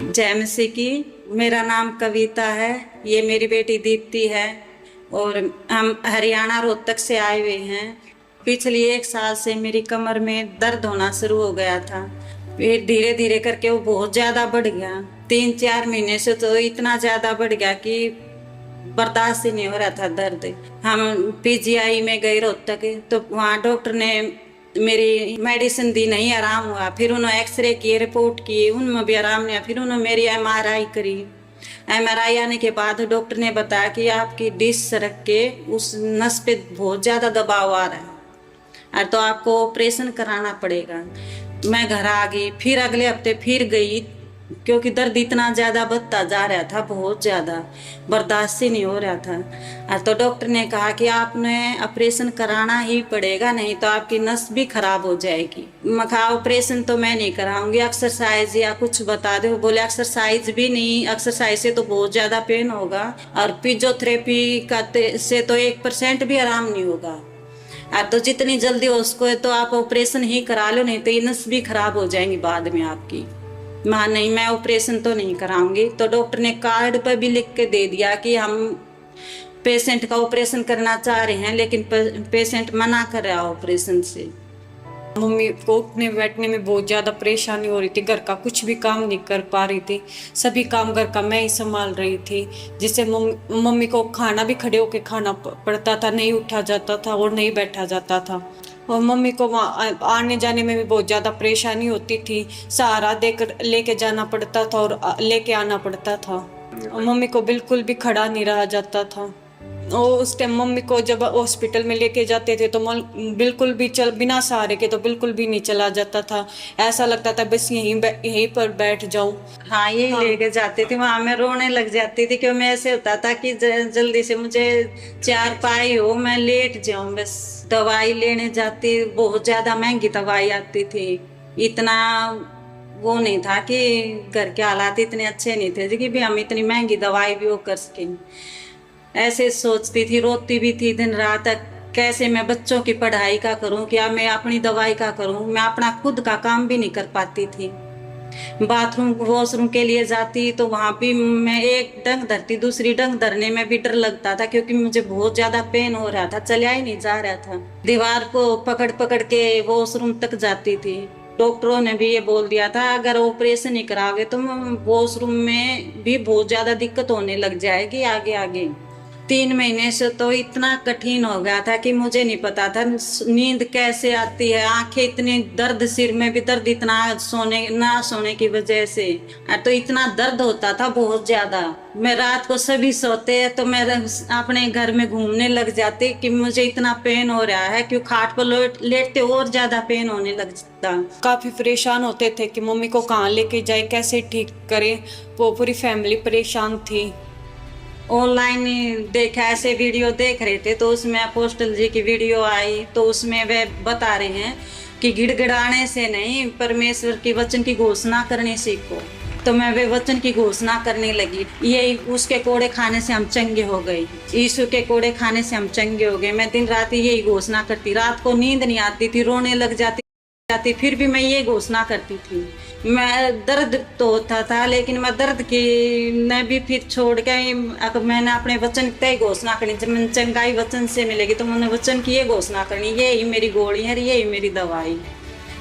जय मसीह की। मेरा नाम कविता है, ये मेरी बेटी दीप्ति है और हम हरियाणा रोहतक से आए हुए हैं। पिछली 1 साल से मेरी कमर में दर्द होना शुरू हो गया था, फिर धीरे धीरे करके वो बहुत ज़्यादा बढ़ गया। 3-4 महीने से तो इतना ज़्यादा बढ़ गया कि बर्दाश्त ही नहीं हो रहा था दर्द। हम पीजीआई में गए रोहतक, तो वहाँ डॉक्टर ने मेरी मेडिसिन दी, नहीं आराम हुआ। फिर उन्होंने एक्सरे किए, रिपोर्ट किए, उनमें भी आराम नहीं हुआ। फिर उन्होंने मेरी एमआरआई करी। एमआरआई आने के बाद डॉक्टर ने बताया कि आपकी डिस्क सरक के उस नस पे बहुत ज़्यादा दबाव आ रहा है और तो आपको ऑपरेशन कराना पड़ेगा। मैं घर आ गई, फिर अगले हफ्ते फिर गई, क्योंकि दर्द इतना ज़्यादा बढ़ता जा रहा था, बहुत ज़्यादा बर्दाश्त ही नहीं हो रहा था। तो डॉक्टर ने कहा कि आपने ऑपरेशन कराना ही पड़ेगा, नहीं तो आपकी नस भी खराब हो जाएगी। मैं कहा ऑपरेशन तो मैं नहीं कराऊंगी, एक्सरसाइज या कुछ बता दो। बोले एक्सरसाइज भी नहीं, एक्सरसाइज से तो बहुत ज़्यादा पेन होगा और फिजियोथेरेपी का से तो 1% भी आराम नहीं होगा। तो जितनी जल्दी हो उसको तो आप ऑपरेशन ही करा लो, नहीं तो ये नस भी खराब हो जाएंगी बाद में आपकी। माँ नहीं, मैं ऑपरेशन तो नहीं कराऊंगी। तो डॉक्टर ने कार्ड पर भी लिख के दे दिया कि हम पेशेंट का ऑपरेशन करना चाह रहे हैं, लेकिन पेशेंट मना कर रहा है ऑपरेशन से। मम्मी को उठने बैठने में बहुत ज़्यादा परेशानी हो रही थी, घर का कुछ भी काम नहीं कर पा रही थी, सभी काम घर का मैं ही संभाल रही थी, जिससे मम्मी को खाना भी खड़े होकर खाना पड़ता था, नहीं उठा जाता था और नहीं बैठा जाता था। और मम्मी को आने जाने में भी बहुत ज़्यादा परेशानी होती थी, सहारा देकर लेके जाना पड़ता था और लेके आना पड़ता था। और मम्मी को बिल्कुल भी खड़ा नहीं रहा जाता था। और उस टाइम मम्मी को जब हॉस्पिटल में लेके जाते थे तो बिल्कुल भी बिना सहारे के तो बिल्कुल भी नहीं चला जाता था। ऐसा लगता था बस यहीं पर बैठ जाऊं। हाँ, यही लेके जाते थे, वहाँ मैं रोने लग जाती थी, क्योंकि मैं ऐसे होता था कि जल्दी से मुझे चारपाई हो, मैं लेट जाऊं बस। दवाई लेने जाती, बहुत ज़्यादा महंगी दवाई आती थी। इतना वो नहीं था कि घर के हालात इतने अच्छे नहीं थे कि भी हम इतनी महंगी दवाई भी वो कर सकें। ऐसे सोचती थी, रोती भी थी दिन रात, कैसे मैं बच्चों की पढ़ाई का करूं, क्या मैं अपनी दवाई का करूं। मैं अपना खुद का काम भी नहीं कर पाती थी। बाथरूम वॉशरूम के लिए जाती तो वहां भी मैं एक डंग धरती, दूसरी डंग धरने में भी डर लगता था, क्योंकि मुझे बहुत ज्यादा पेन हो रहा था, चला ही नहीं जा रहा था। दीवार को पकड़ पकड़ के वॉशरूम तक जाती थी। डॉक्टरों ने भी ये बोल दिया था अगर ऑपरेशन नहीं कराओगे तो वॉशरूम में भी बहुत ज्यादा दिक्कत होने लग जाएगी आगे आगे। 3 महीने से तो इतना कठिन हो गया था कि मुझे नहीं पता था नींद कैसे आती है, आंखें इतनी दर्द, सिर में भी दर्द, इतना सोने की वजह से। तो इतना दर्द होता था बहुत ज्यादा। मैं रात को सभी सोते हैं तो मैं अपने घर में घूमने लग जाती कि मुझे इतना पेन हो रहा है, क्यों खाट पर लेटते और ज्यादा पेन होने लग जाता। काफी परेशान होते थे कि मम्मी को कहाँ लेके जाए, कैसे ठीक करे। वो पूरी फैमिली परेशान थी। ऑनलाइन देखा, ऐसे वीडियो देख रहे थे तो उसमें अपोस्टल जी की वीडियो आई, तो उसमें वे बता रहे हैं कि गिड़गिड़ाने से नहीं, परमेश्वर की वचन की घोषणा करने सीखो। तो मैं वे वचन की घोषणा करने लगी। ये उसके कोड़े खाने से हम चंगे हो गए, यीशु के कोड़े खाने से हम चंगे हो गए। मैं दिन रात यही घोषणा करती, रात को नींद नहीं आती थी, रोने लग जाती, फिर भी मैं ये घोषणा करती थी। मैं दर्द तो होता था, लेकिन मैं दर्द की ने भी फिर छोड़ के मैंने अपने वचन की घोषणा करनी। जब मैंने चंगाई वचन से मिलेगी तो मैंने वचन की ये घोषणा करनी, यही मेरी गोली है, यही मेरी दवाई।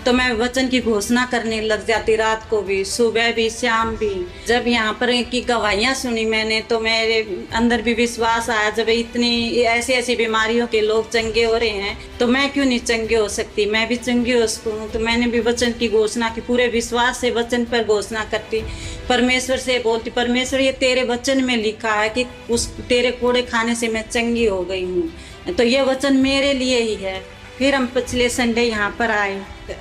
तो मैं वचन की घोषणा करने लग जाती, रात को भी, सुबह भी, शाम भी। जब यहाँ पर की गवाहियाँ सुनी मैंने तो मेरे अंदर भी विश्वास आया, जब इतनी ऐसी ऐसी बीमारियों के लोग चंगे हो रहे हैं तो मैं क्यों नहीं चंगे हो सकती, मैं भी चंगी हो सकूँ। तो मैंने भी वचन की घोषणा की, पूरे विश्वास से वचन पर घोषणा करती, परमेश्वर से बोलती, परमेश्वर ये तेरे वचन में लिखा है कि उस तेरे कोड़े खाने से मैं चंगी हो गई हूँ, तो ये वचन मेरे लिए ही है। फिर हम पिछले संडे यहाँ पर आए।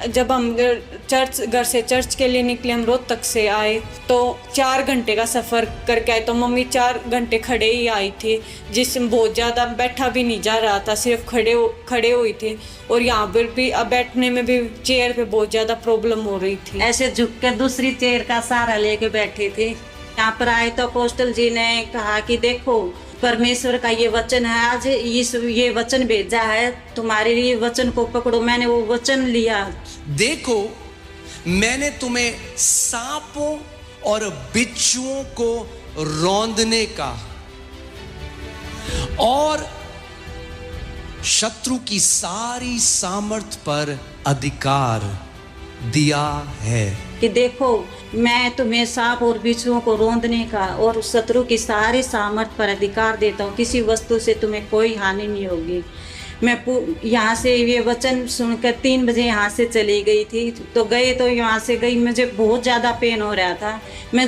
जब हम घर से चर्च के लिए निकले, हम रोहतक से आए तो 4 घंटे का सफ़र करके आए। तो मम्मी 4 घंटे खड़े ही आई थी, जिसमें बहुत ज़्यादा बैठा भी नहीं जा रहा था, सिर्फ खड़े हुई थी। और यहाँ पर भी अब बैठने में भी चेयर पे बहुत ज़्यादा प्रॉब्लम हो रही थी, ऐसे झुक कर दूसरी चेयर का सहारा लेके बैठी थी। यहाँ पर आए तो अपोस्टल जी ने कहा कि देखो परमेश्वर का ये वचन है, आज ये वचन भेजा है, तुम्हारे लिए वचन को पकड़ो। मैंने वो वचन लिया। देखो मैंने तुम्हें सांपों और बिच्छुओं को रौंदने का और शत्रु की सारी सामर्थ पर अधिकार दिया है। कि देखो मैं तुम्हें सांप और बिच्छुओं को रौंदने का और शत्रु की सारी सामर्थ पर अधिकार देता हूँ, किसी वस्तु से तुम्हें कोई हानि नहीं होगी। मैं यहाँ से ये वचन सुनकर 3 बजे यहाँ से चली गई थी। तो यहाँ से गई, मुझे बहुत ज़्यादा पेन हो रहा था। मैं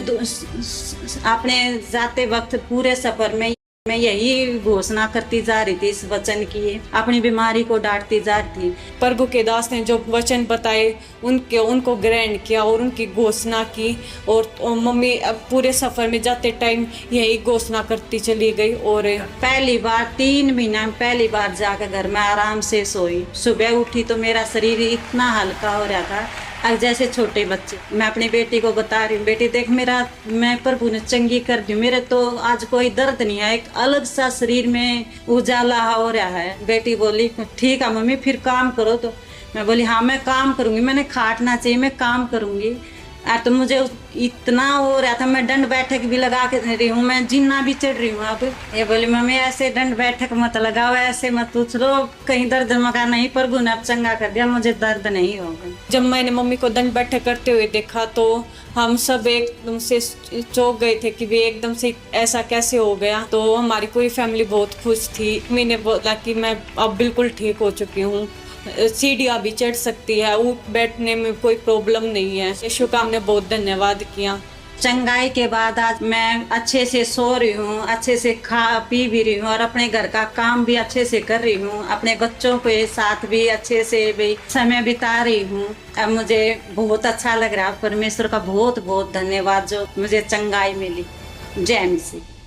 अपने जाते वक्त पूरे सफ़र में मैं यही घोषणा करती जा रही थी, इस वचन की, अपनी बीमारी को डांटती जा रही थी। प्रभु के दास ने जो वचन बताए उनको ग्रहण किया और उनकी घोषणा की। और मम्मी अब पूरे सफर में जाते टाइम यही घोषणा करती चली गई। और पहली बार 3 महीना में पहली बार जाकर घर में आराम से सोई। सुबह उठी तो मेरा शरीर इतना हल्का हो रहा था अब जैसे छोटे बच्चे। मैं अपनी बेटी को बता रही हूँ, बेटी देख मैं प्रभु ने चंगी कर दी, मेरे तो आज कोई दर्द नहीं है, एक अलग सा शरीर में उजाला हो रहा है। बेटी बोली ठीक है मम्मी फिर काम करो। तो मैं बोली हाँ मैं काम करूँगी, मैंने खाटना चाहिए, मैं काम करूँगी। तो मुझे इतना हो रहा था, मैं दंड बैठक भी लगा के रही हूँ, मैं जिन्ना भी चढ़ रही हूँ। अब ये बोली मम्मी ऐसे दंड बैठक मत लगाओ, ऐसे मत उछलो, कहीं दर्द मका नहीं, प्रभु ने अब चंगा कर दिया, मुझे दर्द नहीं होगा। जब मैंने मम्मी को दंड बैठक करते हुए देखा तो हम सब एकदम से चौंक गए थे कि वे एकदम से ऐसा कैसे हो गया। तो हमारी पूरी फैमिली बहुत खुश थी। मैंने बोला कि मैं अब बिल्कुल ठीक हो चुकी हूँ, सीढ़ियाँ भी चढ़ सकती है, उठ बैठने में कोई प्रॉब्लम नहीं है। यीशु का हमने बहुत धन्यवाद किया। चंगाई के बाद आज मैं अच्छे से सो रही हूँ, अच्छे से खा पी भी रही हूँ और अपने घर का काम भी अच्छे से कर रही हूँ, अपने बच्चों के साथ भी अच्छे से भी समय बिता रही हूँ। अब मुझे बहुत अच्छा लग रहा है। परमेश्वर का बहुत बहुत धन्यवाद जो मुझे चंगाई मिली। जय मसीह।